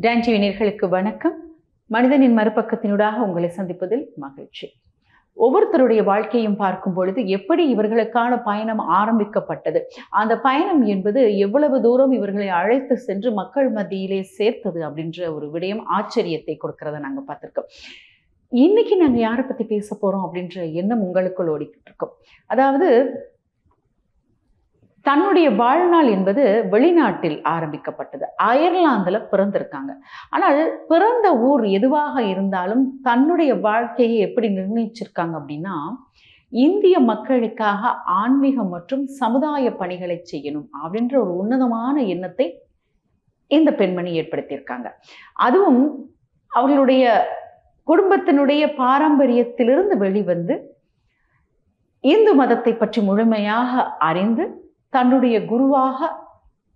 Don TV நேயர்களுக்கு வணக்கம். மனிதனின் மறுபக்கத்தினூடாக உங்களை சந்திப்பதில் மகிழ்ச்சி. ஒவ்வொருத்தருடைய வாழ்க்கையும் பார்க்கும் பொழுது எப்படி இவர்களுக்கான பயணம் ஆரம்பிக்கப்பட்டது, அந்த பயணம் என்பது எவ்வளவு தூரம் இவர்களை அழைத்து சென்று மக்கள் மத்தியிலே சேர்த்தது அப்படின்ற ஒரு விடயம் ஆச்சரியத்தை கொடுக்கறத நாங்கள் பார்த்துருக்கோம். இன்னைக்கு நாங்கள் யாரை பற்றி பேச போகிறோம் அப்படின்ற எண்ணம் உங்களுக்குள் ஓடிக்கிட்டு இருக்கோம். அதாவது தன்னுடைய வாழ்நாள் என்பது வெளிநாட்டில் ஆரம்பிக்கப்பட்டது. அயர்லாந்தில் பிறந்திருக்காங்க. ஆனால் பிறந்த ஊர் எதுவாக இருந்தாலும் தன்னுடைய வாழ்க்கையை எப்படி நிர்ணயிச்சிருக்காங்க அப்படின்னா, இந்திய மக்களுக்காக ஆன்மீகம் மற்றும் சமுதாய பணிகளை செய்யணும் அப்படின்ற ஒரு உன்னதமான எண்ணத்தை இந்த பெண்மணி ஏற்படுத்தியிருக்காங்க. அதுவும் அவர்களுடைய குடும்பத்தினுடைய பாரம்பரியத்திலிருந்து வெளிவந்து இந்து மதத்தை பற்றி முழுமையாக அறிந்து தன்னுடைய குருவாக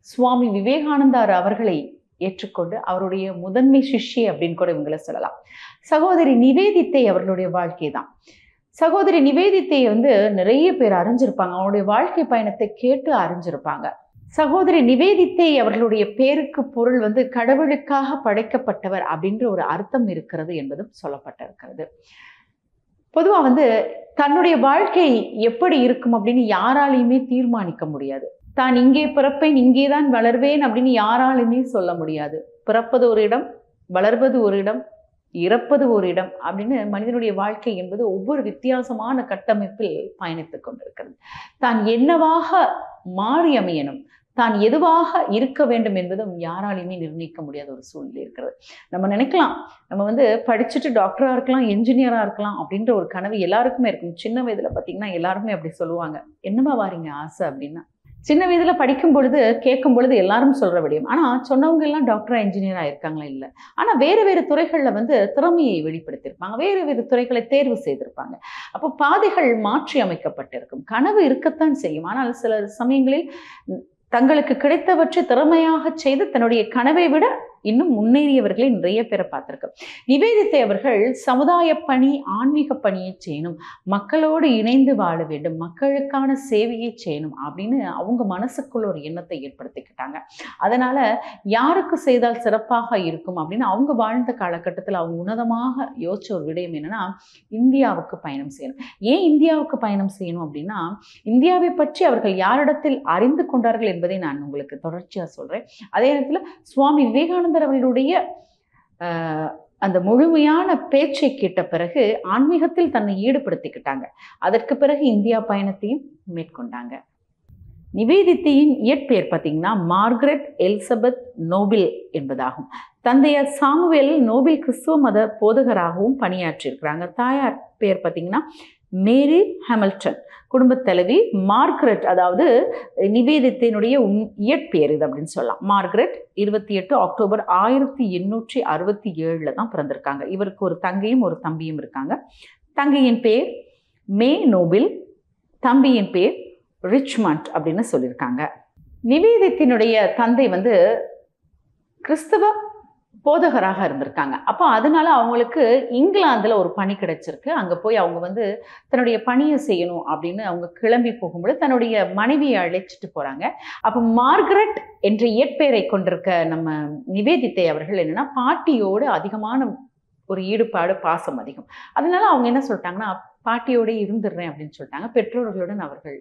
சுவாமி விவேகானந்தார் அவர்களை ஏற்றுக்கொண்டு அவருடைய முதன்மை சிஷ்யை அப்படின்னு கூட இவங்களை சொல்லலாம். சகோதரி நிவேதித்தை அவர்களுடைய வாழ்க்கை தான். சகோதரி நிவேதித்தை நிறைய பேர் அறிஞ்சிருப்பாங்க. அவருடைய வாழ்க்கை பயணத்தை கேட்டு அறிஞ்சிருப்பாங்க. சகோதரி நிவேதித்தை அவர்களுடைய பேருக்கு பொருள் கடவுளுக்காக படைக்கப்பட்டவர் அப்படின்ற ஒரு அர்த்தம் இருக்கிறது என்பதும் சொல்லப்பட்டிருக்கிறது. பொதுவாக தன்னுடைய வாழ்க்கை எப்படி இருக்கும் அப்படின்னு யாராலையுமே தீர்மானிக்க முடியாது. தான் இங்கே பிறப்பேன், இங்கே தான் வளர்வேன் அப்படின்னு யாராலுமே சொல்ல முடியாது. பிறப்பது ஒரு இடம், வளர்வது ஒரு இடம், இறப்பது ஒரு இடம் அப்படின்னு மனிதனுடைய வாழ்க்கை என்பது ஒவ்வொரு வித்தியாசமான கட்டமைப்பில் பயணித்து கொண்டிருக்கிறது. தான் என்னவாக மாறி அமையணும், தான் எதுவாக இருக்க வேண்டும் என்பதும் யாராலையுமே நிர்ணயிக்க முடியாத ஒரு சூழ்நிலை இருக்கிறது. நம்ம நினைக்கலாம், நம்ம படிச்சுட்டு டாக்டராக இருக்கலாம், என்ஜினியராக இருக்கலாம் அப்படின்ற ஒரு கனவு எல்லாருக்குமே இருக்கும். சின்ன வயதில் பார்த்தீங்கன்னா எல்லாருமே அப்படி சொல்லுவாங்க, என்னமா வாரீங்க ஆசை அப்படின்னா. சின்ன வயதில் படிக்கும் பொழுது கேட்கும் பொழுது எல்லாரும் சொல்கிற விடயம். ஆனால் சொன்னவங்க எல்லாம் டாக்டராக என்ஜினியராக இருக்காங்களா? இல்லை. ஆனால் வேறு வேறு துறைகளில் திறமையை வெளிப்படுத்தியிருப்பாங்க, வேறு வேறு துறைகளை தேர்வு செய்திருப்பாங்க. அப்போ பாதைகள் மாற்றி அமைக்கப்பட்டிருக்கும். கனவு இருக்கத்தான் செய்யும். ஆனால் சில சமயங்களில் தங்களுக்கு கிடைத்தவற்றை திறமையாக செய்து தன்னுடைய கனவை விட இன்னும் முன்னேறியவர்களை நிறைய பேரை பார்த்திருக்கோம். நிவேதித்தை அவர்கள் சமுதாய பணி, ஆன்மீக பணியை செய்யணும், மக்களோடு இணைந்து வாழ வேண்டும், மக்களுக்கான சேவையை செய்யணும் அப்படின்னு அவங்க மனசுக்குள்ள ஒரு எண்ணத்தை ஏற்படுத்திக்கிட்டாங்க. அதனால யாருக்கு செய்தால் சிறப்பாக இருக்கும் அப்படின்னு அவங்க வாழ்ந்த காலகட்டத்தில் அவங்க உன்னதமாக யோசிச்ச ஒரு விடயம் என்னன்னா, இந்தியாவுக்கு பயணம் செய்யணும். ஏன் இந்தியாவுக்கு பயணம் செய்யணும் அப்படின்னா, இந்தியாவை பற்றி அவர்கள் யாரிடத்தில் அறிந்து கொண்டார்கள் என்பதை நான் உங்களுக்கு தொடர்ச்சியாக சொல்றேன். அதே நேரத்தில் சுவாமி விவேகானந்தர் அவர்களுடைய அந்த முழுமையான பேச்சை கேட்ட பிறகு ஆன்மீகத்தில் தன்னை ஈடுபடுத்திக்கிட்டாங்க. அதற்கு பிறகு இந்தியா பயணத்தையும் மேற்கொண்டாங்க. நிவேதித்தையின் இயற்பெயர் பார்த்தீங்கன்னா மார்கரெட் எலிசபெத் நோபில் என்பதாகும். தந்தையார் சாமுவேல் நோபில் கிறிஸ்துவ மத போதகராகவும் பணியாற்றியிருக்கிறாங்க. தாயார் பெயர் பார்த்தீங்கன்னா மேரி ஹாமில்டன். குடும்பத் தலைவி மார்கரெட், அதாவது நிவேதித்தினுடைய இயற்பெயர் இது அப்படின்னு சொல்லலாம். மார்கரெட் 28 அக்டோபர் 1867 தான் பிறந்திருக்காங்க. இவருக்கு ஒரு தங்கையும் ஒரு தம்பியும் இருக்காங்க. தங்கையின் பேர் மே நோபில், தம்பியின் பேர் ரிச்மண்ட் அப்படின்னு சொல்லியிருக்காங்க. நிவேதித்தினுடைய தந்தை கிறிஸ்தவ போதகராக இருந்திருக்காங்க. அப்போ அதனால அவங்களுக்கு இங்கிலாந்தில் ஒரு பணி கிடைச்சிருக்கு. அங்கே போய் அவங்க தன்னுடைய பணியை செய்யணும் அப்படின்னு அவங்க கிளம்பி போகும்போது தன்னுடைய மனைவியை அழைச்சிட்டு போகிறாங்க. அப்போ மார்கரெட் என்ற இயற்பெயரை கொண்டிருக்க நம்ம நிவேதித்தை அவர்கள் என்னன்னா பாட்டியோடு அதிகமான ஒரு ஈடுபாடு, பாசம் அதிகம். அதனால அவங்க என்ன சொல்லிட்டாங்கன்னா, பாட்டியோட இருந்துடுறேன் அப்படின்னு சொல்லிட்டாங்க. பெற்றோர்களுடன் அவர்கள்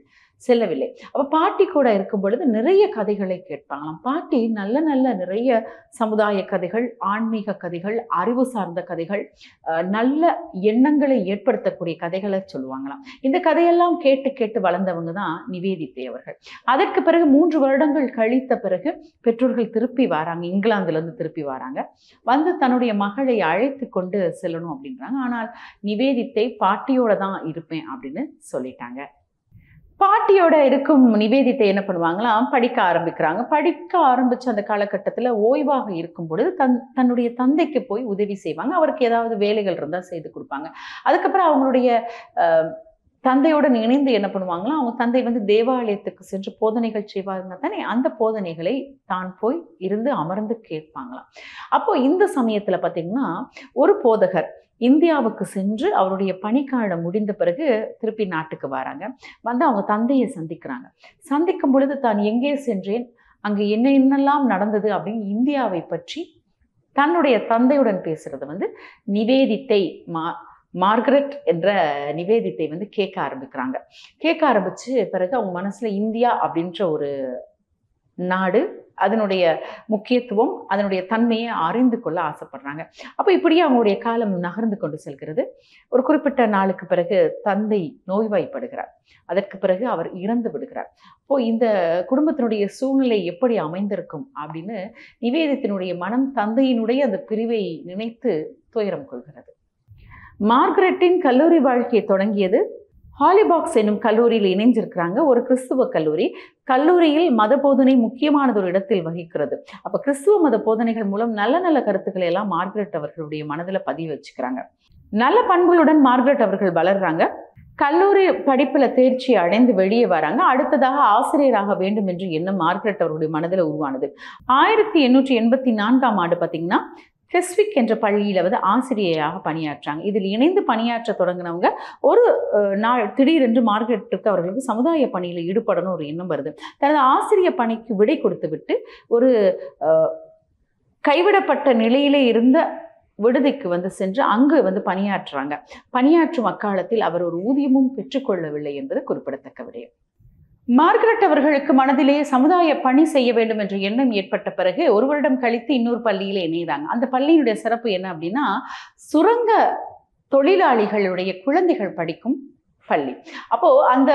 செல்லவில்லை. அப்போ பாட்டி கூட இருக்கும் பொழுது நிறைய கதைகளை கேட்பாங்களாம். பாட்டி நல்ல நல்ல நிறைய சமுதாய கதைகள், ஆன்மீக கதைகள், அறிவு சார்ந்த கதைகள், நல்ல எண்ணங்களை ஏற்படுத்தக்கூடிய கதைகளை சொல்லுவாங்களாம். இந்த கதையெல்லாம் கேட்டு கேட்டு வளர்ந்தவங்க தான் நிவேதித்தை அவர்கள். அதற்கு பிறகு 3 வருடங்கள் கழித்த பிறகு பெற்றோர்கள் திருப்பி வராங்க, இங்கிலாந்துலேருந்து திருப்பி வராங்க. தன்னுடைய மகளை அழைத்து கொண்டு செல்லணும் அப்படின்றாங்க. ஆனால் நிவேதித்தை பாட்டியோட தான் இருப்பேன் அப்படின்னு சொல்லிட்டாங்க. பாட்டியோட இருக்கும் நிவேதித்தை என்ன பண்ணுவாங்களாம், படிக்க ஆரம்பிக்கிறாங்க. படிக்க ஆரம்பிச்ச அந்த காலகட்டத்தில் ஓய்வாக இருக்கும் பொழுது தன்னுடைய தந்தைக்கு போய் உதவி செய்வாங்க. அவருக்கு ஏதாவது வேலைகள் இருந்தால் செய்து கொடுப்பாங்க. அதுக்கப்புறம் அவங்களுடைய தந்தையுடன் இணைந்து என்ன பண்ணுவாங்களா, அவங்க தந்தை தேவாலயத்துக்கு சென்று போதனைகள் செய்வாங்க தானே, அந்த போதனைகளை தான் போய் இருந்து அமர்ந்து கேட்பாங்களாம். அப்போ இந்த சமயத்துல பார்த்தீங்கன்னா ஒரு போதகர் இந்தியாவுக்கு சென்று அவருடைய பணிக்காலம் முடிந்த பிறகு திருப்பி நாட்டுக்கு வராங்க. அவங்க தந்தையை சந்திக்கிறாங்க. சந்திக்கும் பொழுது தான் எங்கே சென்றேன், அங்கு என்னென்னலாம் நடந்தது அப்படின்னு இந்தியாவை பற்றி தன்னுடைய தந்தையுடன் பேசுறது வந்து நிவேதித்தை மார்கரெட் என்ற நிவேதித்தை வந்து கேட்க ஆரம்பிக்கிறாங்க. கேட்க ஆரம்பிச்சு பிறகு அவங்க மனசுல இந்தியா அப்படின்ற ஒரு நாடு, அதனுடைய முக்கியத்துவம், அதனுடைய தன்மையை அறிந்து கொள்ள ஆசைப்படுறாங்க. அப்போ இப்படியே அவங்களுடைய காலம் நகர்ந்து கொண்டு செல்கிறது. ஒரு குறிப்பிட்ட நாளுக்கு பிறகு தந்தை நோய்வாய்ப்படுகிறார். அதற்கு பிறகு அவர் இறந்து விடுகிறார். அப்போ இந்த குடும்பத்தினுடைய சூழ்நிலை எப்படி அமைந்திருக்கும் அப்படின்னு நிவேதித்தினுடைய மனம் தந்தையினுடைய அந்த பிரிவை நினைத்து துயரம் கொள்கிறது. மார்கரெட்டின் கல்லூரி வாழ்க்கையை தொடங்கியது ஹாலிபாக்ஸ் என்னும் கல்லூரியில் இணைஞ்சிருக்கிறாங்க. ஒரு கிறிஸ்துவ கல்லூரி. கல்லூரியில் மத போதனை முக்கியமானது ஒரு இடத்தில் வகிக்கிறது. அப்ப கிறிஸ்துவ மத போதனைகள் மூலம் நல்ல நல்ல கருத்துக்களை எல்லாம் மார்கரெட் அவர்களுடைய மனதில் பதிவு வச்சுக்கிறாங்க. நல்ல பண்புகளுடன் மார்கரெட் அவர்கள் வளர்றாங்க. கல்லூரி படிப்புல தேர்ச்சி அடைந்து வெளியே வராங்க. அடுத்ததாக ஆசிரியராக வேண்டும் என்று எண்ணம் மார்கரெட் அவருடைய மனதில் உருவானது. 1884ஆம் ஆண்டு பார்த்தீங்கன்னா கெஸ்விக் என்ற பள்ளியில வந்து ஆசிரியராக பணியாற்றாங்க. இதில் இணைந்து பணியாற்ற தொடங்கினவங்க ஒரு நாள் திடீரென்று மார்கரெட்டுக்கு அவர்களுக்கு சமுதாய பணியில் ஈடுபடணும் ஒரு எண்ணம் வருது. தனது ஆசிரியர் பணிக்கு விடை கொடுத்து விட்டு ஒரு கைவிடப்பட்ட நிலையிலே இருந்த விடுதிக்கு வந்து சென்று அங்கு வந்து பணியாற்றுறாங்க. பணியாற்றும் அக்காலத்தில் அவர் ஒரு ஊதியமும் பெற்றுக்கொள்ளவில்லை என்பது குறிப்பிடத்தக்க விடயம். மார்கரெட் அவர்களுக்கு மனதிலேயே சமுதாய பணி செய்ய வேண்டும் என்ற எண்ணம் ஏற்பட்ட பிறகு ஒரு வருடம் கழித்து இன்னொரு பள்ளியில இணைந்தாங்க. அந்த பள்ளியினுடைய சிறப்பு என்ன அப்படின்னா, சுரங்க தொழிலாளிகளுடைய குழந்தைகள் படிக்கும் பள்ளி. அப்போ அந்த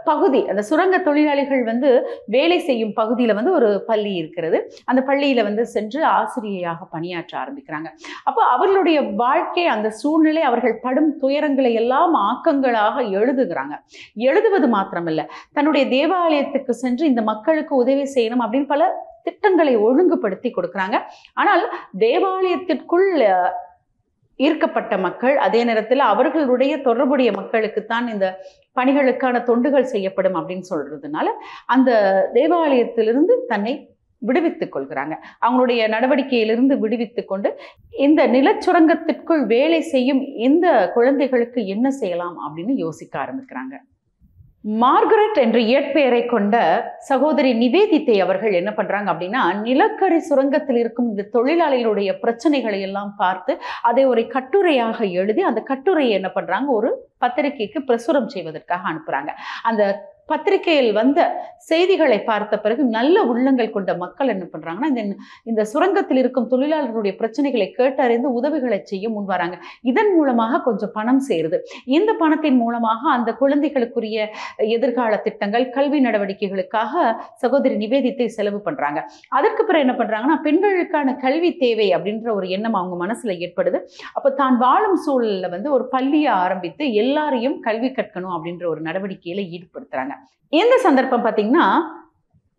பகுதி, அந்த சுரங்க தொழிலாளிகள் வந்து வேலை செய்யும் பகுதியில வந்து ஒரு பள்ளி இருக்கிறது. அந்த பள்ளியில வந்து சென்று ஆசிரியையாக பணியாற்ற ஆரம்பிக்கிறாங்க. அப்போ அவர்களுடைய வாழ்க்கை, அந்த சூழ்நிலை, அவர்கள் படும் துயரங்களை எல்லாம் ஆக்கங்களாக எழுதுகிறாங்க. எழுதுவது மாத்திரமல்ல, தன்னுடைய தேவாலயத்துக்கு சென்று இந்த மக்களுக்கு உதவி செய்யணும் அப்படின்னு பல திட்டங்களை ஒழுங்குபடுத்தி கொடுக்குறாங்க. ஆனால் தேவாலயத்திற்குள் ஈர்க்கப்பட்ட மக்கள், அதே நேரத்தில் அவர்களுடைய தொடர்புடைய மக்களுக்குத்தான் இந்த பணிகளுக்கான தொண்டுகள் செய்யப்படும் அப்படின்னு சொல்றதுனால அந்த தேவாலயத்திலிருந்து தன்னை விடுவித்துக் கொள்கிறாங்க. அவங்களுடைய நடவடிக்கையிலிருந்து விடுவித்துக் கொண்டு இந்த நிலச்சுரங்கத்திற்குள் வேலை செய்யும் இந்த குழந்தைகளுக்கு என்ன செய்யலாம் அப்படின்னு யோசிக்க ஆரம்பிக்கிறாங்க. மார்கரெட் என்ற இயற்பெயரை கொண்ட சகோதரி நிவேதித்தை அவர்கள் என்ன பண்றாங்க அப்படின்னா, நிலக்கரி சுரங்கத்தில் இருக்கும் இந்த தொழிலாளிகளுடைய பிரச்சனைகளை எல்லாம் பார்த்து அதை ஒரு கட்டுரையாக எழுதி அந்த கட்டுரையை என்ன பண்றாங்க, ஒரு பத்திரிகைக்கு பிரசுரம் செய்வதற்காக அனுப்புறாங்க. அந்த பத்திரிகையில் வந்த செய்திகளை பார்த்த பிறகு நல்ல உள்ளங்கள் கொண்ட மக்கள் என்ன பண்றாங்கன்னா, இந்த சுரங்கத்தில் இருக்கும் தொழிலாளர்களுடைய பிரச்சனைகளை கேட்டறிந்து உதவிகளை செய்ய முன் வராங்க. இதன் மூலமாக கொஞ்சம் பணம் சேருது. இந்த பணத்தின் மூலமாக அந்த குழந்தைகளுக்குரிய எதிர்கால திட்டங்கள், கல்வி நடவடிக்கைகளுக்காக சகோதரி நிவேதித்தை செலவு பண்றாங்க. அதற்கு பிறகு என்ன பண்றாங்கன்னா, பெண்களுக்கான கல்வி தேவை அப்படின்ற ஒரு எண்ணம் அவங்க மனசுல ஏற்படுது. அப்ப தான் வாழும் சூழல்ல வந்து ஒரு பள்ளியை ஆரம்பித்து எல்லாரையும் கல்வி கற்கணும் அப்படின்ற ஒரு நடவடிக்கையில ஈடுபடுத்துறாங்க. இந்த சந்தர்ப்பம் பார்த்தீங்கன்னா,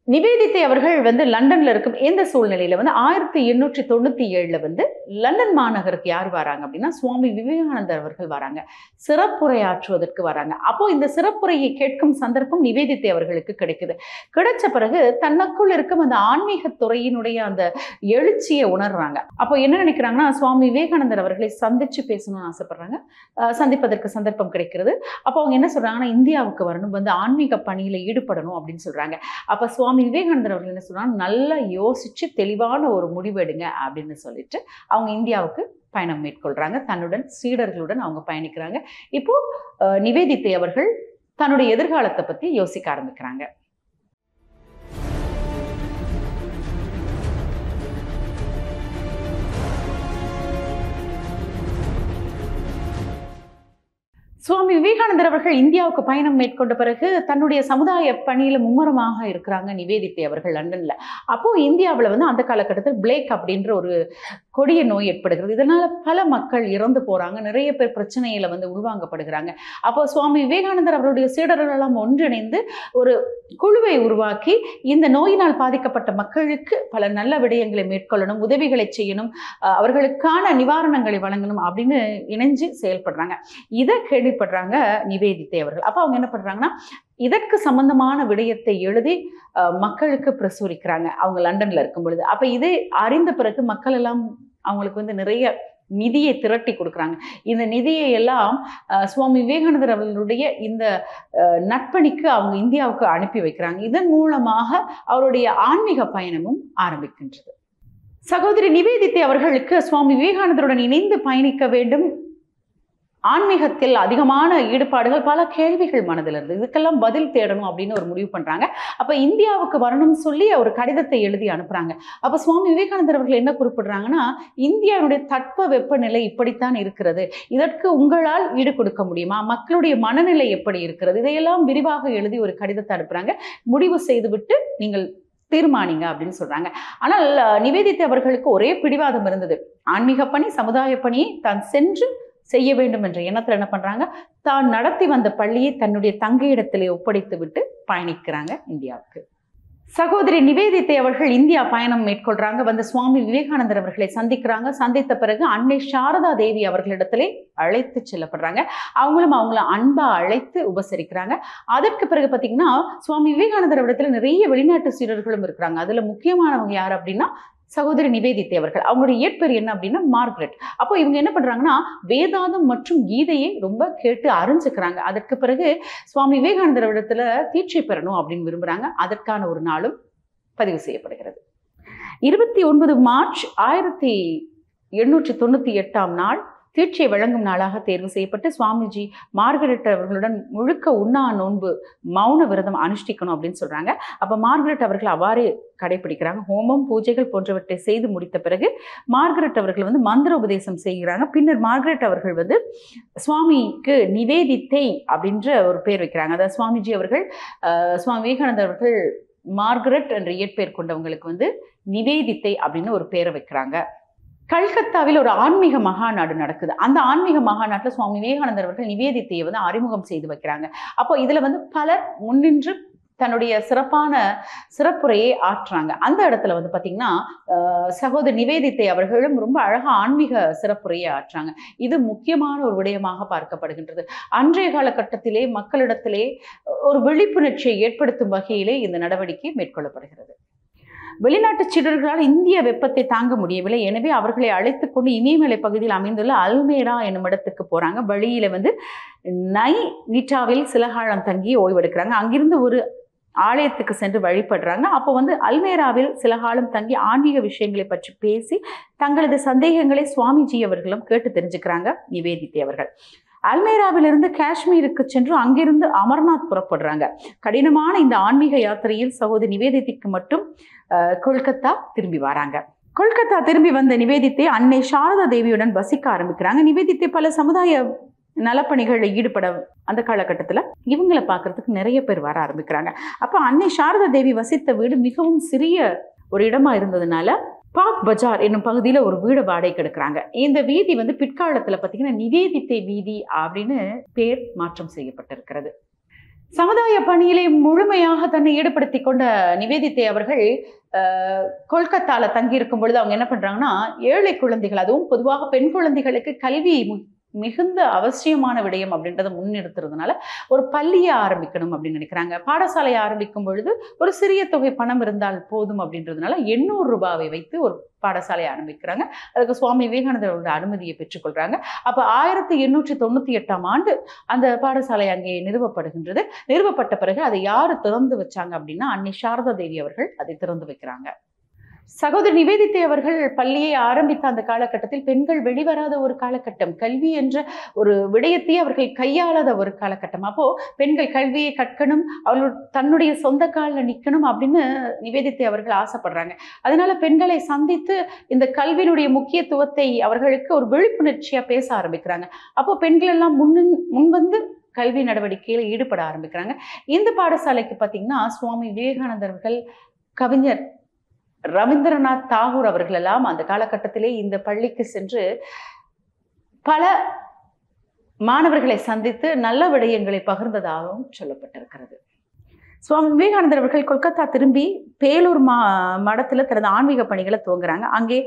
நிவேதித்தை அவர்கள் வந்து லண்டன்ல இருக்கும் இந்த சூழ்நிலையில வந்து 1897 வந்து லண்டன் மாநகருக்கு யார் வராங்க அப்படின்னா, சுவாமி விவேகானந்தர் அவர்கள் வராங்க. சிறப்புரையாற்றுவதற்கு வராங்க. அப்போ இந்த சிறப்புரையை கேட்கும் சந்தர்ப்பம் நிவேதித்தை அவர்களுக்கு கிடைக்குது. கிடைச்ச பிறகு தனக்குள் இருக்கும் அந்த ஆன்மீக துறையினுடைய அந்த எழுச்சியை உணர்றாங்க. அப்போ என்ன நினைக்கிறாங்கன்னா, சுவாமி விவேகானந்தர் அவர்களை சந்திச்சு பேசணும்னு ஆசைப்படுறாங்க. சந்திப்பதற்கு சந்தர்ப்பம் கிடைக்கிறது. அப்போ அவங்க என்ன சொல்றாங்கன்னா, இந்தியாவுக்கு வரணும், வந்து ஆன்மீக பணியில ஈடுபடணும் அப்படின்னு சொல்றாங்க. அப்ப சுவாமி விவேகானந்தர் அவர்கள் என்ன சொல்றாங்க, நல்லா யோசிச்சு தெளிவான ஒரு முடிவு எடுங்க அப்படின்னு சொல்லிட்டு அவங்க இந்தியாவுக்கு பயணம் மேற்கொள்றாங்க. தன்னுடன் சீடர்களுடன் அவங்க பயணிக்கிறாங்க. இப்போ நிவேதித்தை அவர்கள் தன்னுடைய எதிர்காலத்தை பத்தி யோசிக்க ஆரம்பிக்கிறாங்க. சுவாமி விவேகானந்தர் அவர்கள் இந்தியாவுக்கு பயணம் மேற்கொண்ட பிறகு தன்னுடைய சமுதாய பணியில மும்முரமாக இருக்கிறாங்க நிவேதித்தை அவர்கள் லண்டன்ல. அப்போ இந்தியாவில் வந்து அந்த காலகட்டத்தில் பிளேக் அப்படின்ற ஒரு கொடிய நோய் ஏற்படுகிறது. இதனால பல மக்கள் இறந்து போறாங்க. நிறைய பேர் பிரச்சனையில வந்து உள்வாங்கப்படுகிறாங்க. அப்போ சுவாமி விவேகானந்தர் அவருடைய சீடர்கள் எல்லாம் ஒன்றிணைந்து ஒரு குழுவை உருவாக்கி இந்த நோயினால் பாதிக்கப்பட்ட மக்களுக்கு பல நல்ல விடயங்களை மேற்கொள்ளணும், உதவிகளை செய்யணும், அவர்களுக்கான நிவாரணங்களை வழங்கணும் அப்படின்னு இணைஞ்சு செயல்படுறாங்க. இதை கேள்விப்படுறாங்க நிவேதித்தை அவர்கள். அப்ப அவங்க என்ன பண்றாங்கன்னா, இதற்கு சம்பந்தமான விடயத்தை எழுதி மக்களுக்கு பிரசுரிக்கிறாங்க அவங்க லண்டன்ல இருக்கும் பொழுது. அப்ப இதை அறிந்த பிறகு மக்கள் எல்லாம் அவங்களுக்கு வந்து நிறைய நிதியை திரட்டி கொடுக்குறாங்க. இந்த நிதியை எல்லாம் சுவாமி விவேகானந்தர் அவர்களுடைய இந்த நட்பணிக்கு அவங்க இந்தியாவுக்கு அனுப்பி வைக்கிறாங்க. இதன் மூலமாக அவருடைய ஆன்மீக பயணமும் ஆரம்பிக்கின்றது. சகோதரி நிவேதித்தை அவர்களுக்கு சுவாமி விவேகானந்தருடன் இணைந்து பயணிக்க வேண்டும், ஆன்மீகத்தில் அதிகமான ஈடுபாடுகள், பல கேள்விகள் மனதில் இருந்து இதுக்கெல்லாம் பதில் தேடணும் அப்படின்னு ஒரு முடிவு பண்றாங்க. அப்ப இந்தியாவுக்கு வரணும்னு சொல்லி ஒரு கடிதத்தை எழுதி அனுப்புறாங்க. அப்ப சுவாமி விவேகானந்தர் அவர்கள் என்ன குறிப்பிடுறாங்கன்னா, இந்தியாவுடைய தட்ப வெப்பநிலை இப்படித்தான் இருக்கிறது, இதற்கு உங்களால் ஈடு கொடுக்க முடியுமா, மக்களுடைய மனநிலை எப்படி இருக்கிறது, இதையெல்லாம் விரிவாக எழுதி ஒரு கடிதத்தை அனுப்புறாங்க. முடிவு செய்துவிட்டு நீங்கள் தீர்மானிங்க அப்படின்னு சொல்றாங்க. ஆனால் நிவேதித்தை அவர்களுக்கு ஒரே பிடிவாதம் இருந்தது. ஆன்மீக பணி, சமுதாய பணியை தான் சென்று செய்ய வேண்டும் என்ற எண்ணத்துல என்ன பண்றாங்க, தான் நடத்தி வந்த பள்ளியை தன்னுடைய தங்கையிடத்திலே ஒப்படைத்து விட்டு பயணிக்கிறாங்க இந்தியாவுக்கு. சகோதரி நிவேதித்தை அவர்கள் இந்தியா பயணம் மேற்கொள்றாங்க. வந்து சுவாமி விவேகானந்தர் அவர்களை சந்திக்கிறாங்க. சந்தித்த பிறகு அன்னை சாரதா தேவி அவர்களிடத்திலே அழைத்து செல்லப்படுறாங்க. அவங்கள அன்பா அழைத்து உபசரிக்கிறாங்க. அதற்கு பிறகு பார்த்தீங்கன்னா, சுவாமி விவேகானந்தர் இடத்துல நிறைய வெளிநாட்டு சீடர்களும் இருக்கிறாங்க. அதுல முக்கியமானவங்க யார் அப்படின்னா சகோதரி நிவேதித்தை அவர்கள். அவங்களுடைய இயற்பெயர் என்ன அப்படின்னா மார்கரெட். அப்போ இவங்க என்ன பண்றாங்கன்னா, வேதாந்தம் மற்றும் கீதையை ரொம்ப கேட்டு அறிஞ்சுக்கிறாங்க. அதற்கு பிறகு சுவாமி விவேகானந்தர் இடத்துல தீட்சை பெறணும் அப்படின்னு விரும்புறாங்க. அதற்கான ஒரு நாளும் பதிவு செய்யப்படுகிறது. 29 மார்ச் 1898 நாள் தீட்சை வழங்கும் நாளாக தேர்வு செய்யப்பட்டு சுவாமிஜி மார்கரெட் அவர்களுடன் முழுக்க உண்ணா நோன்பு மௌன விரதம் அனுஷ்டிக்கணும் அப்படின்னு சொல்றாங்க. அப்ப மார்கரெட் அவர்கள் அவ்வாறு கடைபிடிக்கிறாங்க. ஹோமம் பூஜைகள் போன்றவற்றை செய்து முடித்த பிறகு மார்கரெட் அவர்கள் வந்து மந்திர உபதேசம் செய்கிறாங்க. பின்னர் மார்கரெட் அவர்கள் வந்து சுவாமிக்கு நிவேதித்தை அப்படின்ற ஒரு பேர் வைக்கிறாங்க. அதாவது சுவாமிஜி அவர்கள் சுவாமி விவேகானந்தர் அவர்கள் மார்கரெட் என்ற இயற்பெயர் கொண்டவங்களுக்கு வந்து நிவேதித்தை அப்படின்னு ஒரு பேரை வைக்கிறாங்க. கல்கத்தாவில் ஒரு ஆன்மீக மகாநாடு நடக்குது. அந்த ஆன்மீக மகாநாட்டில் சுவாமி விவேகானந்தர் அவர்கள் நிவேதித்தையை வந்து அறிமுகம் செய்து வைக்கிறாங்க. அப்போ இதுல வந்து பலர் முன்னின்று தன்னுடைய சிறப்புரையை ஆற்றுறாங்க. அந்த இடத்துல வந்து பார்த்தீங்கன்னா, சகோதரி நிவேதித்தை அவர்களும் ரொம்ப அழகா ஆன்மீக சிறப்புரையை ஆற்றாங்க. இது முக்கியமான ஒரு விடயமாக பார்க்கப்படுகின்றது. அன்றைய காலகட்டத்திலே மக்களிடத்திலே ஒரு விழிப்புணர்ச்சியை ஏற்படுத்தும் வகையிலே இந்த நடவடிக்கை மேற்கொள்ளப்படுகிறது. வெளிநாட்டு சீடர்களால் இந்திய வெப்பத்தை தாங்க முடியவில்லை. எனவே அவர்களை அழைத்து கொண்டு இமயமலை பகுதியில் அமைந்துள்ள அல்மேரா என்னும் இடத்துக்கு போறாங்க. வழியில வந்து நைனிட்டாவில் சில காலம் தங்கி ஓய்வெடுக்கிறாங்க. அங்கிருந்து ஒரு ஆலயத்துக்கு சென்று வழிபடுறாங்க. அப்போ வந்து அல்மேராவில் சில காலம் தங்கி ஆன்மீக விஷயங்களை பற்றி பேசி தங்களது சந்தேகங்களை சுவாமிஜி அவர்களும் கேட்டு தெரிஞ்சுக்கிறாங்க நிவேதித்தை அவர்கள். அல்மேராவிலிருந்து காஷ்மீருக்கு சென்று அங்கிருந்து அமர்நாத் புறப்படுறாங்க. கடினமான இந்த ஆன்மீக யாத்திரையில் சகோதரி நிவேதித்தைக்கு மட்டும் கொல்கத்தா திரும்பி வராங்க. கொல்கத்தா திரும்பி வந்த நிவேதித்தை அன்னை சாரதா தேவியுடன் வசிக்க ஆரம்பிக்கிறாங்க. நிவேதித்தை பல சமுதாய நலப்பணிகளில் ஈடுபட அந்த காலகட்டத்தில் இவங்களை பார்க்கறதுக்கு நிறைய பேர் வர ஆரம்பிக்கிறாங்க. அப்போ அன்னை சாரதா தேவி வசித்த வீடு மிகவும் சிறிய ஒரு இடமா இருந்ததுனால பாக் பஜார் என்னும் பகுதியில் ஒரு வீடு வாடகைக்கு எடுக்கிறாங்க. இந்த வீதி வந்து பிற்காலத்தில் பார்த்தீங்கன்னா நிவேதித்தை வீதி அப்படின்னு பேர் மாற்றம் செய்யப்பட்டிருக்கிறது. சமுதாய பணியிலே முழுமையாக தன்னை ஈடுபடுத்தி கொண்ட நிவேதித்தை அவர்கள் கொல்கத்தால தங்கி இருக்கும் பொழுது அவங்க என்ன பண்றாங்கன்னா, ஏழை குழந்தைகள், அதுவும் பொதுவாக பெண் குழந்தைகளுக்கு கல்வி மிகுந்த அவசியமான விடயம் அப்படின்றத முன்னிறுத்துறதுனால ஒரு பள்ளியை ஆரம்பிக்கணும் அப்படின்னு நினைக்கிறாங்க. பாடசாலையை ஆரம்பிக்கும் பொழுது ஒரு சிறிய தொகை பணம் இருந்தால் போதும் அப்படின்றதுனால 800 ரூபாவை வைத்து ஒரு பாடசாலையை ஆரம்பிக்கிறாங்க. அதுக்கு சுவாமி விவேகானந்தரோட அனுமதியை பெற்றுக்கொள்றாங்க. அப்ப 1898 அந்த பாடசாலை அங்கே நிறுவப்படுகின்றது. நிறுவப்பட்ட பிறகு அதை யாரு திறந்து வச்சாங்க அப்படின்னா அன்னை சாரதா தேவி அவர்கள் அதை திறந்து வைக்கிறாங்க. சகோதரி நிவேதித்தை அவர்கள் பள்ளியை ஆரம்பித்த அந்த காலகட்டத்தில் பெண்கள் வெளிவராத ஒரு காலகட்டம், கல்வி என்ற ஒரு விடயத்தையே அவர்கள் கையாளாத ஒரு காலகட்டம். அப்போ பெண்கள் கல்வியை கற்கணும், அவர்கள் தன்னுடைய சொந்த காலில் நிற்கணும் அப்படின்னு நிவேதித்தை அவர்கள் ஆசைப்படுறாங்க. அதனால பெண்களை சந்தித்து இந்த கல்வியினுடைய முக்கியத்துவத்தை அவர்களுக்கு ஒரு விழிப்புணர்ச்சியா பேச ஆரம்பிக்கிறாங்க. அப்போ பெண்கள் எல்லாம் முன்வந்து கல்வி நடவடிக்கையில் ஈடுபட ஆரம்பிக்கிறாங்க. இந்த பாடசாலைக்கு பார்த்தீங்கன்னா சுவாமி விவேகானந்தர்கள், கவிஞர் ரவீந்திரநாத் தாகூர் அவர்கள் எல்லாம் அந்த காலகட்டத்திலே இந்த பள்ளிக்கு சென்று பல மாணவர்களை சந்தித்து நல்ல விடயங்களை பகிர்ந்ததாகவும் சொல்லப்பட்டிருக்கிறது. சுவாமி விவேகானந்தர் அவர்கள் கொல்கத்தா திரும்பி பேலூர் மடத்துல தனது ஆன்மீக பணிகளை துவங்குறாங்க. அங்கே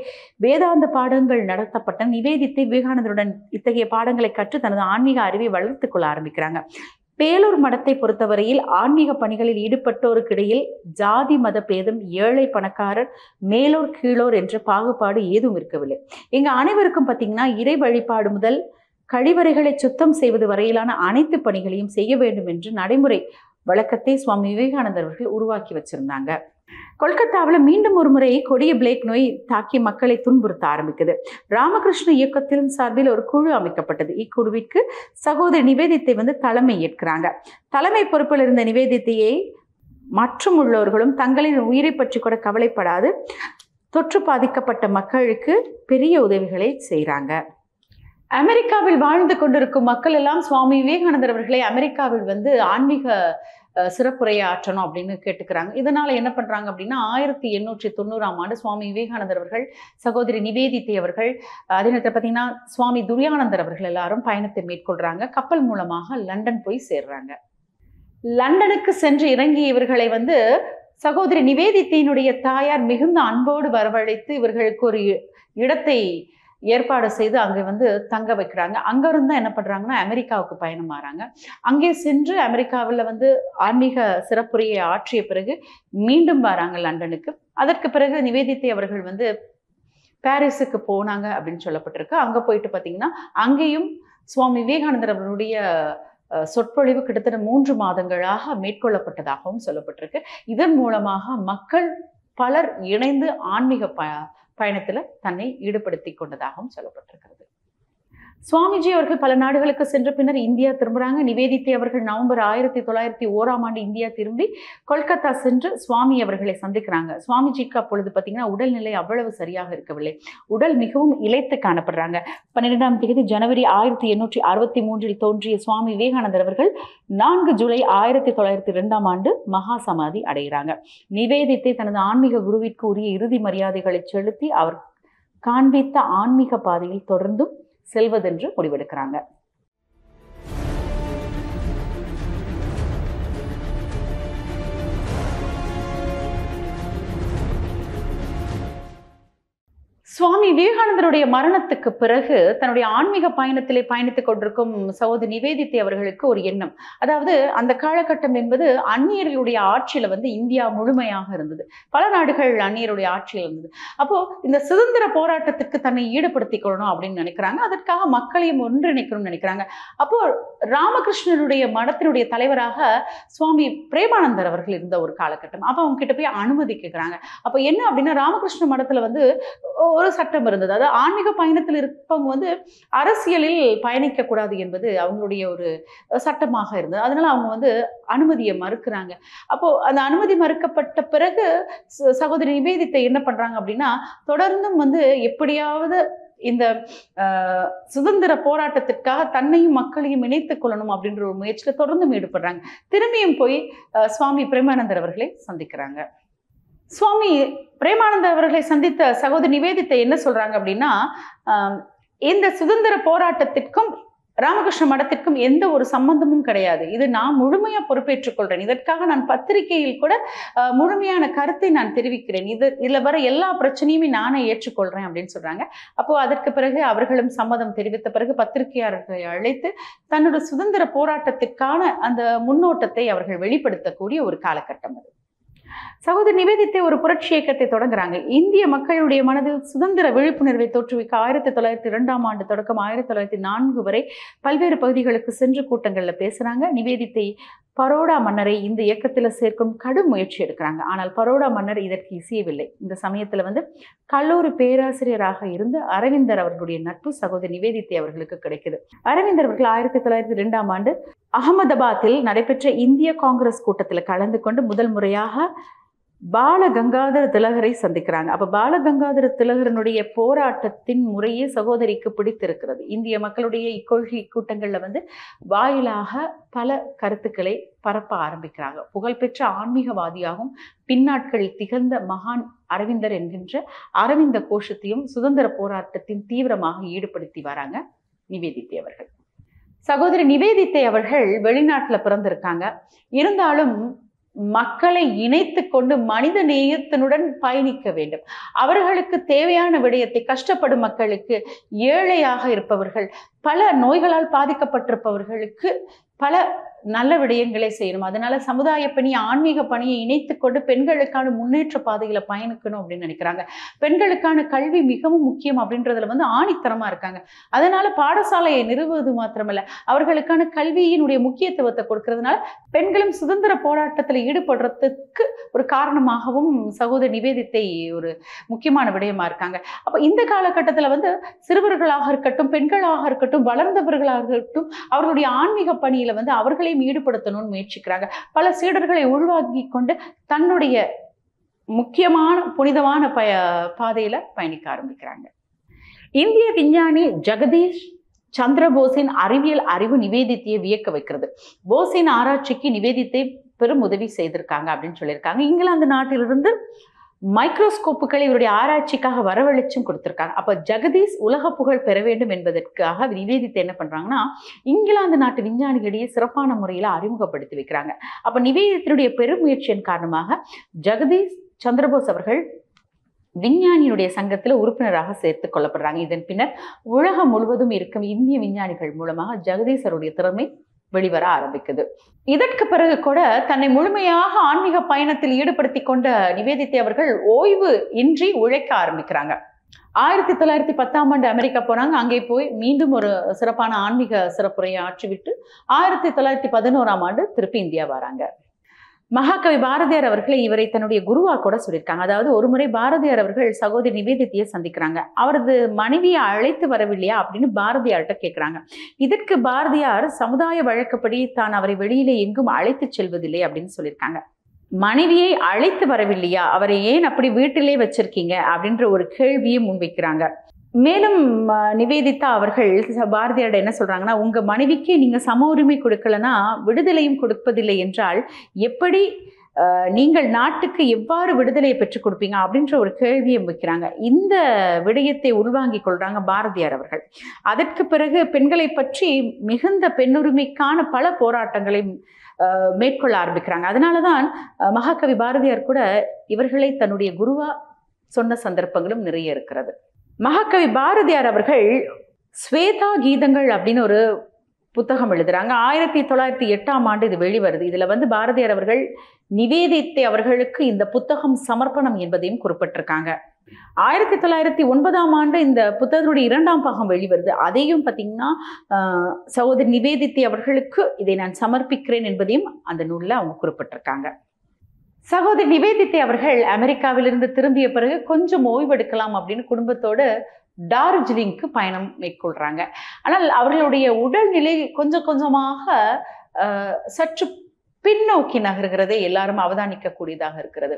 வேதாந்த பாடங்கள் நடத்தப்பட்ட நிவேதித்தை விவேகானந்தருடன் இத்தகைய பாடங்களை கற்று தனது ஆன்மீக அறிவை வளர்த்துக் கொள்ள ஆரம்பிக்கிறாங்க. பேலூர் மடத்தை பொறுத்தவரையில் ஆன்மீக பணிகளில் ஈடுபட்டோருக்கு இடையில் ஜாதி மத பேதம், ஏழை பணக்காரர், மேலோர் கீழோர் என்ற பாகுபாடு ஏதும் இருக்கவில்லை. இங்க அனைவருக்கும் பார்த்தீங்கன்னா இறை வழிபாடு முதல் கழிவறைகளை சுத்தம் செய்வது வரையிலான அனைத்து பணிகளையும் செய்ய வேண்டும் என்று நடைமுறை வழக்கத்தை சுவாமி விவேகானந்தர் அவர்கள் உருவாக்கி வச்சிருந்தாங்க. கொல்கத்தாவில் மீண்டும் ஒரு முறை கொடிய பிளேக் நோய் தாக்கி மக்களை துன்புறுத்த ஆரம்பிக்குது. ராமகிருஷ்ண இயக்கத்தின் சார்பில் ஒரு குழு அமைக்கப்பட்டது. இக்குழுவிற்கு சகோதரி நிவேதித்தை தலைமை ஏற்கிறாங்க. தலைமை பொறுப்பில் இருந்த நிவேதித்தையை மற்றும் உள்ளவர்களும் தங்களின் உயிரை பற்றி கூட கவலைப்படாது தொற்று பாதிக்கப்பட்ட மக்களுக்கு பெரிய உதவிகளை செய்கிறாங்க. அமெரிக்காவில் வாழ்ந்து கொண்டிருக்கும் மக்கள் எல்லாம் சுவாமி விவேகானந்தர் அவர்களை அமெரிக்காவில் ஆன்மீக சிறப்புரையை ஆற்றணும் அப்படின்னு கேட்டுக்கிறாங்க. இதனால என்ன பண்றாங்க அப்படின்னா 1890ஆம் ஆண்டு சுவாமி விவேகானந்தர் அவர்கள், சகோதரி நிவேதித்தை அவர்கள், அதே நேரத்தில் பார்த்தீங்கன்னா சுவாமி துரியானந்தர் அவர்கள் எல்லாரும் பயணத்தை மேற்கொள்றாங்க. கப்பல் மூலமாக லண்டன் போய் சேர்றாங்க. லண்டனுக்கு சென்று இறங்கிய இவர்களை சகோதரி நிவேதித்தையினுடைய தாயார் மிகுந்த அன்போடு வரவழைத்து இவர்களுக்கு ஒரு இடத்தை ஏற்பாடு செய்து அங்கே தங்க வைக்கிறாங்க. அங்கிருந்து என்ன பண்றாங்கன்னா அமெரிக்காவுக்கு பயணம் ஆறாங்க. அங்கே சென்று அமெரிக்காவில் ஆன்மீக சிறப்புரையை ஆற்றிய பிறகு மீண்டும் வராங்க லண்டனுக்கு. அதற்கு பிறகு நிவேதித்தை அவர்கள் பாரிஸுக்கு போனாங்க அப்படின்னு சொல்லப்பட்டிருக்கு. அங்கே போயிட்டு பார்த்தீங்கன்னா அங்கேயும் சுவாமி விவேகானந்தர் அவர்களுடைய சொற்பொழிவு கிட்டத்தட்ட 3 மாதங்களாக மேற்கொள்ளப்பட்டதாகவும் சொல்லப்பட்டிருக்கு. இதன் மூலமாக மக்கள் பலர் இணைந்து ஆன்மீக பயணத்தில் தன்னை ஈடுபடுத்தி கொண்டதாகவும் சொல்லப்பட்டிருக்கிறது. சுவாமிஜி அவர்கள் பல நாடுகளுக்கு சென்ற பின்னர் இந்தியா திரும்புறாங்க. நிவேதித்தை அவர்கள் நவம்பர் 1901ஆம் ஆண்டு இந்தியா திரும்பி கொல்கத்தா சென்று சுவாமி அவர்களை சந்திக்கிறாங்க. சுவாமிஜிக்கு அப்பொழுது பார்த்தீங்கன்னா உடல்நிலை அவ்வளவு சரியாக இருக்கவில்லை. உடல் மிகவும் இளைத்து காணப்படுறாங்க. 12ஆம் தேதி ஜனவரி 1863 தோன்றிய சுவாமி விவேகானந்தர் அவர்கள் 4 ஜூலை 1902ஆம் ஆண்டு மகா சமாதி அடைகிறாங்க. நிவேதித்தை தனது ஆன்மீக குருவிற்கு உரிய இறுதி மரியாதைகளை செலுத்தி அவர் காண்பித்த ஆன்மீக பாதையில் தொடர்ந்தும் செல்வதென்று முடிவெடுக்கிறாங்க. சுவாமி விவேகானந்தருடைய மரணத்துக்கு பிறகு தன்னுடைய ஆன்மீக பயணத்திலே பயணித்துக் கொண்டிருக்கும் சகோதரி நிவேதித்தை அவர்களுக்கு ஒரு எண்ணம். அதாவது அந்த காலகட்டம் என்பது அந்நியர்களுடைய ஆட்சியில இந்தியா முழுமையாக இருந்தது. பல நாடுகள் அந்நியருடைய ஆட்சியில் இருந்தது. அப்போ இந்த சுதந்திர போராட்டத்துக்கு தன்னை ஈடுபடுத்திக் கொள்ளணும் அப்படின்னு நினைக்கிறாங்க. அதற்காக மக்களையும் ஒன்றிணைக்கணும்னு நினைக்கிறாங்க. அப்போ ராமகிருஷ்ணனுடைய மடத்தினுடைய தலைவராக சுவாமி பிரேமானந்தர் அவர்கள் இருந்த ஒரு காலகட்டம். அப்போ அவங்க கிட்ட போய் அனுமதி கேட்கிறாங்க. அப்போ என்ன அப்படின்னா ராமகிருஷ்ண மடத்துல ஒரு சட்டம் இருந்தது. அதாவது ஆன்மீக பயணத்தில் இருப்பவங்க அரசியலில் பயணிக்க கூடாது என்பது அவங்களுடைய ஒரு சட்டமாக இருந்தது. அதனால அவங்க அனுமதியை மறுக்கிறாங்க. அப்போ அந்த அனுமதி மறுக்கப்பட்ட பிறகு சகோதரி நிவேதித்தை என்ன பண்றாங்க அப்படின்னா தொடர்ந்தும் எப்படியாவது இந்த சுதந்திர போராட்டத்திற்காக தன்னையும் மக்களையும் இணைத்துக் கொள்ளணும் அப்படின்ற ஒரு முயற்சியில தொடர்ந்தும் ஈடுபடுறாங்க. திரும்பியும் போய் சுவாமி பிரேமானந்தர் அவர்களை சந்திக்கிறாங்க. சுவாமி பிரேமானந்தர் அவர்களை சந்தித்த சகோதரி நிவேதித்தை என்ன சொல்றாங்க அப்படின்னா இந்த சுதந்திர போராட்டத்திற்கும் ராமகிருஷ்ண மடத்திற்கும் எந்த ஒரு சம்பந்தமும் கிடையாது. இது நான் முழுமையா பொறுப்பேற்றுக் கொள்றேன். இதற்காக நான் பத்திரிகையில் கூட முழுமையான கருத்தை நான் தெரிவிக்கிறேன். இதுல வர எல்லா பிரச்சனையுமே நானே ஏற்றுக்கொள்றேன் அப்படின்னு சொல்றாங்க. அப்போ அதற்கு பிறகு அவர்களும் சம்மதம் தெரிவித்த பிறகு பத்திரிகையாளர்களை அழைத்து தன்னோட சுதந்திர போராட்டத்திற்கான அந்த முன்னோட்டத்தை அவர்கள் வெளிப்படுத்தக்கூடிய ஒரு காலகட்டம் அது. சகோதரி நிவேதித்தை ஒரு புரட்சி இயக்கத்தை தொடங்குறாங்க. இந்திய மக்களுடைய மனதில் சுதந்திர விழிப்புணர்வை தோற்றுவிக்க 1902ஆம் ஆண்டு தொடக்கம் 1904 வரை பல்வேறு பகுதிகளுக்கு சென்று கூட்டங்கள்ல பேசுறாங்க. நிவேதித்தை பரோடா மன்னரை இந்த இயக்கத்துல சேர்க்கும் கடும் முயற்சி எடுக்கிறாங்க. ஆனால் பரோடா மன்னர் இதற்கு இசையவில்லை. இந்த சமயத்துல கல்லூரி பேராசிரியராக இருந்து அரவிந்தர் அவர்களுடைய நட்பு சகோதரி நிவேதித்தை அவர்களுக்கு கிடைக்குது. அரவிந்தர் அவர்கள் 1902ஆம் ஆண்டு அகமதாபாத்தில் நடைபெற்ற இந்திய காங்கிரஸ் கூட்டத்தில் கலந்து கொண்டு முதல் முறையாக பால கங்காதர திலகரை சந்திக்கிறாங்க. அப்ப பால கங்காதர திலகரனுடைய போராட்டத்தின் முறையே சகோதரிக்கு பிடித்திருக்கிறது. இந்திய மக்களுடைய இக்கொள்கை கூட்டங்கள்ல வாயிலாக பல கருத்துக்களை பரப்ப ஆரம்பிக்கிறாங்க. புகழ்பெற்ற ஆன்மீகவாதியாகவும் பின்னாட்களில் திகழ்ந்த மகான் அரவிந்தர் என்கின்ற அரவிந்த கோஷத்தையும் சுதந்திர போராட்டத்தின் தீவிரமாக ஈடுபடுத்தி வராங்க நிவேதித்தை அவர்கள். சகோதரி நிவேதித்தை அவர்கள் வெளிநாட்டுல பிறந்திருக்காங்க. இருந்தாலும் மக்களை இணைத்து கொண்டு மனித நேயத்தினுடன் பயணிக்க வேண்டும். அவர்களுக்கு தேவையான விடயத்தை, கஷ்டப்படும் மக்களுக்கு, ஏழையாக இருப்பவர்கள், பல நோய்களால் பாதிக்கப்பட்டிருப்பவர்களுக்கு பல நல்ல விடயங்களை செய்யணும். அதனால சமுதாய பணி, ஆன்மீக பணியை இணைத்து கொண்டு பெண்களுக்கான முன்னேற்ற பாதையில பயணிக்கணும் அப்படின்னு நினைக்கிறாங்க. பெண்களுக்கான கல்வி மிகவும் முக்கியம் அப்படின்றதுல ஆணித்தரமா இருக்காங்க. அதனால பாடசாலையை நிறுவுவது மாத்திரமல்ல, அவர்களுக்கான கல்வியினுடைய முக்கியத்துவத்தை கொடுக்கறதுனால பெண்களும் சுதந்திர போராட்டத்தில் ஈடுபடுறதுக்கு ஒரு காரணமாகவும் சகோதரி நிவேதித்தை ஒரு முக்கியமான விடயமா இருக்காங்க. அப்ப இந்த காலகட்டத்துல சிறுவர்களாக இருக்கட்டும், பெண்களாக இருக்கட்டும், வளர்ந்தவர்களாக இருக்கட்டும், அவர்களுடைய ஆன்மீக பணியில அவர்களையும் ஈடுபடுத்தணும்னு முயற்சிக்கிறாங்க. பல சீடர்களை உள்வாங்கி கொண்டு தன்னுடைய முக்கியமான புனிதமான பாதையில பயணிக்க ஆரம்பிக்கிறாங்க. இந்திய விஞ்ஞானி ஜெகதீஷ் சந்திர போஸின் அறிவியல் அறிவு நிவேதித்தையை வியக்க வைக்கிறது. போஸின் ஆராய்ச்சிக்கு நிவேதித்தை பெரும் உதவி செய்திருக்காங்க அப்படின்னு சொல்லியிருக்காங்க. இங்கிலாந்து நாட்டிலிருந்து மைக்ரோஸ்கோப்புகளை இவருடைய ஆராய்ச்சிக்காக வரவழைச்சும் கொடுத்திருக்காங்க. அப்ப ஜெகதீஷ் உலக புகழ் பெற வேண்டும் என்பதற்காக நிவேதித்தை என்ன பண்றாங்கன்னா, இங்கிலாந்து நாட்டு விஞ்ஞானிகளிடையே சிறப்பான முறையில அறிமுகப்படுத்தி வைக்கிறாங்க. அப்ப நிவேதித்தினுடைய பெருமுயற்சியின் காரணமாக ஜெகதீஷ் சந்திரபோஸ் அவர்கள் விஞ்ஞானியுடைய சங்கத்துல உறுப்பினராக சேர்த்துக் கொள்ளப்படுறாங்க. இதன் பின்னர் உலகம் முழுவதும் இருக்கும் இந்திய விஞ்ஞானிகள் மூலமாக ஜெகதீஷருடைய திறமை வெளிவர ஆரம்பிக்குது. இதற்கு பிறகு கூட தன்னை முழுமையாக ஆன்மீக பயணத்தில் ஈடுபடுத்தி கொண்ட நிவேதித்தை அவர்கள் ஓய்வு இன்றி உழைக்க ஆரம்பிக்கிறாங்க. 1910 அமெரிக்கா போறாங்க. அங்கே போய் மீண்டும் ஒரு சிறப்பான ஆன்மீக சிறப்புரையை ஆற்றிவிட்டு 1911 திருப்பி இந்தியா வராங்க. மகாகவி பாரதியார் அவர்களை இவரை தன்னுடைய குருவா கூட சொல்லியிருக்காங்க. அதாவது ஒரு முறை பாரதியார் அவர்கள் சகோதரி நிவேதித்தையை சந்திக்கிறாங்க. அவரது மனைவியை அழைத்து வரவில்லையா அப்படின்னு பாரதியார்கிட்ட கேட்கிறாங்க. இதற்கு பாரதியார் சமுதாய வழக்கப்படி தான் அவரை வெளியிலே எங்கும் அழைத்து செல்வதில்லை அப்படின்னு சொல்லியிருக்காங்க. மனைவியை அழைத்து வரவில்லையா, அவரை ஏன் அப்படி வீட்டிலே வச்சிருக்கீங்க அப்படின்ற ஒரு கேள்வியை முன்வைக்கிறாங்க. மேலும் நிவேதிதா அவர்கள் பாரதியார் என்ன சொல்றாங்கன்னா, உங்க மனைவிக்கு நீங்க சம உரிமை கொடுக்கலன்னா விடுதலையும் கொடுப்பதில்லை என்றால் எப்படி நீங்கள் நாட்டுக்கு எவ்வாறு விடுதலையை பெற்றுக் கொடுப்பீங்க அப்படின்ற ஒரு கேள்வியை வைக்கிறாங்க. இந்த விடயத்தை உள்வாங்கிக் கொள்றாங்க பாரதியார் அவர்கள். அதற்கு பிறகு பெண்களை பற்றி மிகுந்த பெண்ணுரிமைக்கான பல போராட்டங்களை மேற்கொள்ள ஆரம்பிக்கிறாங்க. அதனாலதான் மகாகவி பாரதியார் கூட இவர்களை தன்னுடைய குருவா சொன்ன சந்தர்ப்பங்களும் நிறைய இருக்கிறது. மகாகவி பாரதியார் அவர்கள் ஸ்வேதா கீதங்கள் அப்படின்னு ஒரு புத்தகம் எழுதுறாங்க. 1908 இது வெளிவருது. இதுல பாரதியார் அவர்கள் நிவேதித்தை அவர்களுக்கு இந்த புத்தகம் சமர்ப்பணம் என்பதையும் குறிப்பிட்டிருக்காங்க. 1909 இந்த புத்தகத்துடைய 2ஆம் பாகம் வெளிவருது. அதையும் பார்த்தீங்கன்னா சகோதரி நிவேதித்தை அவர்களுக்கு இதை நான் சமர்ப்பிக்கிறேன் என்பதையும் அந்த நூலில் அவங்க குறிப்பிட்டிருக்காங்க. சகோதரி நிவேதித்தை அவர்கள் அமெரிக்காவிலிருந்து திரும்பிய பிறகு கொஞ்சம் ஓய்வெடுக்கலாம் அப்படின்னு குடும்பத்தோடு டார்ஜிலிங்க்கு பயணம் மேற்கொள்றாங்க. ஆனால் அவர்களுடைய உடல்நிலை கொஞ்சம் கொஞ்சமாக சற்று பின்னோக்கி நகர்கிறதை எல்லாரும் அவதானிக்க கூடியதாக இருக்கிறது.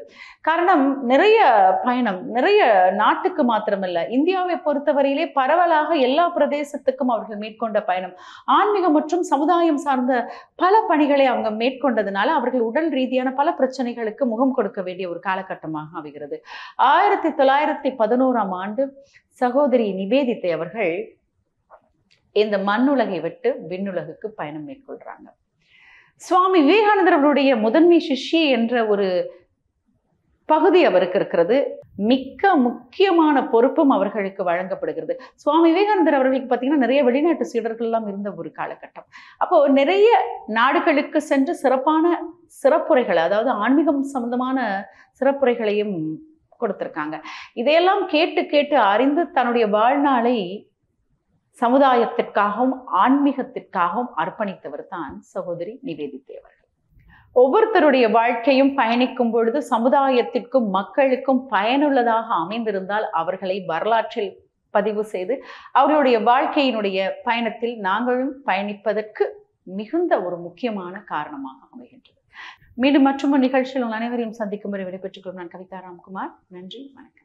காரணம் நிறைய பயணம், நிறைய நாட்டுக்கு மாத்திரமல்ல, இந்தியாவை பொறுத்தவரையிலே பரவலாக எல்லா பிரதேசத்துக்கும் அவர்கள் மேற்கொண்ட பயணம், ஆன்மீகம் மற்றும் சமுதாயம் சார்ந்த பல பணிகளை அவங்க மேற்கொண்டதுனால அவர்கள் உடல் ரீதியான பல பிரச்சனைகளுக்கு முகம் கொடுக்க வேண்டிய ஒரு காலகட்டமாக அமைகிறது. 1911 சகோதரி நிவேதித்தை அவர்கள் இந்த மண்ணுலகை விட்டு விண்ணுலகுக்கு பயணம் மேற்கொள்றாங்க. சுவாமி விவேகானந்தர் அவருடைய முதன்மை சிஷ்ய என்ற ஒரு பகுதி அவருக்கு இருக்கிறது. மிக்க முக்கியமான பொறுப்பும் அவர்களுக்கு வழங்கப்படுகிறது. சுவாமி விவேகானந்தர் அவர்களுக்கு பார்த்தீங்கன்னா நிறைய வெளிநாட்டு சீடர்கள் எல்லாம் இருந்த ஒரு காலகட்டம். அப்போ நிறைய நாடுகளுக்கு சென்று சிறப்பான சிறப்புரைகள், அதாவது ஆன்மீகம் சம்பந்தமான சிறப்புரைகளையும் கொடுத்திருக்காங்க. இதையெல்லாம் கேட்டு கேட்டு அறிந்து தன்னுடைய வாழ்நாளை சமுதாயத்திற்காகவும் ஆன்மீகத்திற்காகவும் அர்ப்பணித்தவர் தான் சகோதரி நிவேதித்தை அவர்கள். ஒவ்வொருத்தருடைய வாழ்க்கையும் பயணிக்கும் பொழுது சமுதாயத்திற்கும் மக்களுக்கும் பயனுள்ளதாக அமைந்திருந்தால் அவர்களை வரலாற்றில் பதிவு செய்து அவர்களுடைய வாழ்க்கையினுடைய பயணத்தில் நாங்களும் பயணிப்பதற்கு மிகுந்த ஒரு முக்கியமான காரணமாக அமைகின்றது. மீண்டும் மற்றொரு நிகழ்ச்சியில் உங்கள் அனைவரையும் சந்திக்கும் வரை விடைபெற்றுக் கொள்ளும் நான் கவிதா ராம்குமார். நன்றி, வணக்கம்.